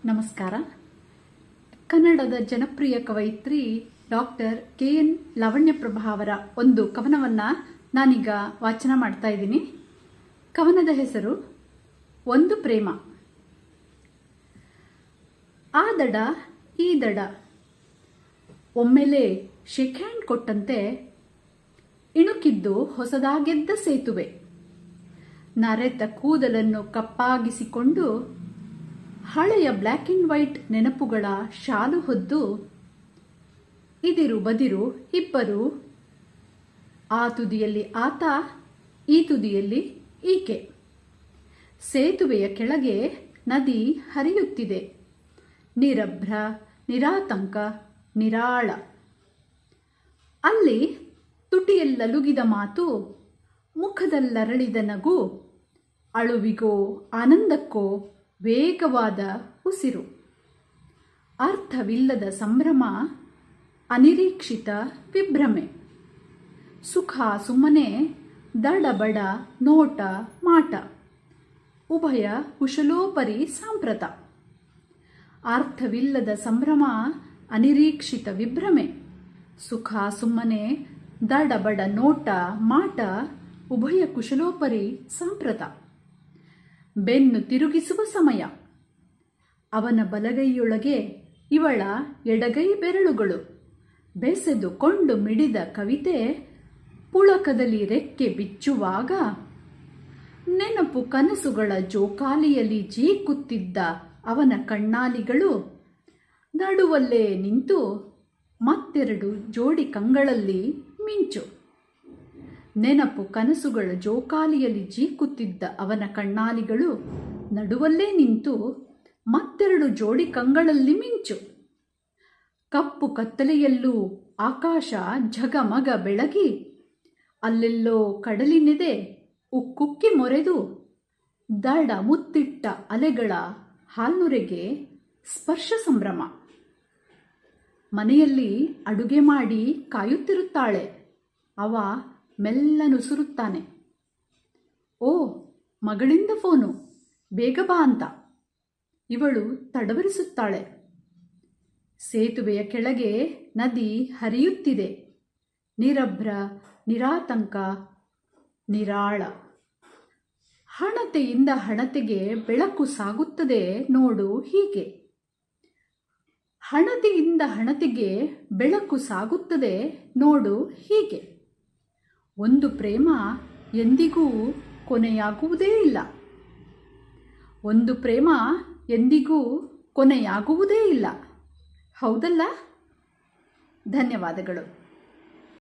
ನಮಸ್ಕಾರ. ಕನ್ನಡದ ಜನಪ್ರಿಯ ಕವಯಿತ್ರಿ ಡಾಕ್ಟರ್ KN ಲಾವಣ್ಯಪ್ರಭಾ ಅವರ ಒಂದು ಕವನವನ್ನು ನಾನೀಗ ವಾಚನ ಮಾಡ್ತಾ ಇದ್ದೀನಿ. ಕವನದ ಹೆಸರು ಒಂದು ಪ್ರೇಮ. ಆ ದಡ ಈ ದಡ ಒಮ್ಮೆಲೆ ಶೇಕ್ ಹ್ಯಾಂಡ್ ಕೊಟ್ಟಂತೆ ಇಣುಕಿದ್ದು ಹೊಸದಾಗೆದ್ದ ಸೇತುವೆ. ನರೆತ ಕೂದಲನ್ನು ಕಪ್ಪಾಗಿಸಿಕೊಂಡು ಹಳೆಯ ಬ್ಲ್ಯಾಕ್ ಅಂಡ್ ವೈಟ್ ನೆನಪುಗಳ ಶಾಲು ಹೊದ್ದು ಇದಿರು ಬದಿರು ಇಬ್ಬರು, ಆ ತುದಿಯಲ್ಲಿ ಆತ, ಈ ತುದಿಯಲ್ಲಿ ಈಕೆ. ಸೇತುವೆಯ ಕೆಳಗೆ ನದಿ ಹರಿಯುತ್ತಿದೆ, ನಿರಭ್ರ, ನಿರಾತಂಕ, ನಿರಾಳ. ಅಲ್ಲಿ ತುಟಿಯಲ್ಲಲುಗಿದ ಮಾತು, ಮುಖದಲ್ಲರಳಿದ ನಗು, ಅಳುವಿಗೋ ಆನಂದಕ್ಕೋ ವೇಗವಾದ ಉಸಿರು. ಅರ್ಥವಿಲ್ಲದ ಸಂಭ್ರಮ, ಅನಿರೀಕ್ಷಿತ ವಿಭ್ರಮೆ. ಸುಖ ಸುಮ್ಮನೆ, ದಡಬಡ ನೋಟ ಮಾಟ, ಉಭಯ ಕುಶಲೋಪರಿ ಸಾಂಪ್ರತ. ಅರ್ಥವಿಲ್ಲದ ಸಂಭ್ರಮ, ಅನಿರೀಕ್ಷಿತ ವಿಭ್ರಮೆ, ಸುಖ ಸುಮ್ಮನೆ, ದಡಬಡ ನೋಟ ಮಾಟ, ಉಭಯ ಕುಶಲೋಪರಿ ಸಾಂಪ್ರತ. ಬೆನ್ನು ತಿರುಗಿಸುವ ಸಮಯ. ಅವನ ಬಲಗೈಯೊಳಗೆ ಇವಳ ಎಡಗೈ ಬೆರಳುಗಳು ಬೆಸೆದುಕೊಂಡು ಮಿಡಿದ ಕವಿತೆ ಪುಳಕದಲ್ಲಿ ರೆಕ್ಕೆ ಬಿಚ್ಚುವಾಗ, ನೆನಪು ಕನಸುಗಳ ಜೋಕಾಲಿಯಲ್ಲಿ ಜೀಕುತ್ತಿದ್ದ ಅವನ ಕಣ್ಣಾಲಿಗಳು ನಡುವಲ್ಲೇ ನಿಂತು ಮತ್ತೆರಡು ಜೋಡಿ ಕಂಗಳಲ್ಲಿ ಮಿಂಚು. ನೆನಪು ಕನಸುಗಳ ಜೋಕಾಲಿಯಲ್ಲಿ ಜೀಕುತ್ತಿದ್ದ ಅವನ ಕಣ್ಣಾಲಿಗಳು ನಡುವಲ್ಲೇ ನಿಂತು ಮತ್ತೆರಡು ಜೋಡಿ ಕಂಗಳಲ್ಲಿ ಮಿಂಚು. ಕಪ್ಪು ಕತ್ತಲೆಯಲ್ಲೂ ಆಕಾಶ ಝಗಮಗ ಬೆಳಗಿ, ಅಲ್ಲೆಲ್ಲೋ ಕಡಲಿನೆದೆ ಉಕ್ಕುಕ್ಕಿ ಮೊರೆದು ದಡ ಮುತ್ತಿಟ್ಟ ಅಲೆಗಳ ಹಾಲ್ನುರೆಗೆ ಸ್ಪರ್ಶ ಸಂಭ್ರಮ. ಮನೆಯಲ್ಲಿ ಅಡುಗೆ ಮಾಡಿ ಕಾಯುತ್ತಿರುತ್ತಾಳೆ. ಅವ ಮೆಲ್ಲನುಸುರುತ್ತಾನೆ. ಓ, ಮಗಳಿಂದ ಫೋನು, ಬೇಗ ಬಾ ಅಂತ. ಇವಳು ತಡವರಿಸುತ್ತಾಳೆ. ಸೇತುವೆಯ ಕೆಳಗೆ ನದಿ ಹರಿಯುತ್ತಿದೆ, ನಿರಭ್ರ, ನಿರಾತಂಕ, ನಿರಾಳ. ಹಣತೆಯಿಂದ ಹಣತೆಗೆ ಬೆಳಕು ಸಾಗುತ್ತದೆ ನೋಡು ಹೀಗೆ. ಹಣತೆಯಿಂದ ಹಣತೆಗೆ ಬೆಳಕು ಸಾಗುತ್ತದೆ ನೋಡು ಹೀಗೆ. ಒಂದು ಪ್ರೇಮ ಎಂದಿಗೂ ಕೊನೆಯಾಗುವುದೇ ಇಲ್ಲ. ಒಂದು ಪ್ರೇಮ ಎಂದಿಗೂ ಕೊನೆಯಾಗುವುದೇ ಇಲ್ಲ. ಹೌದಲ್ಲ? ಧನ್ಯವಾದಗಳು.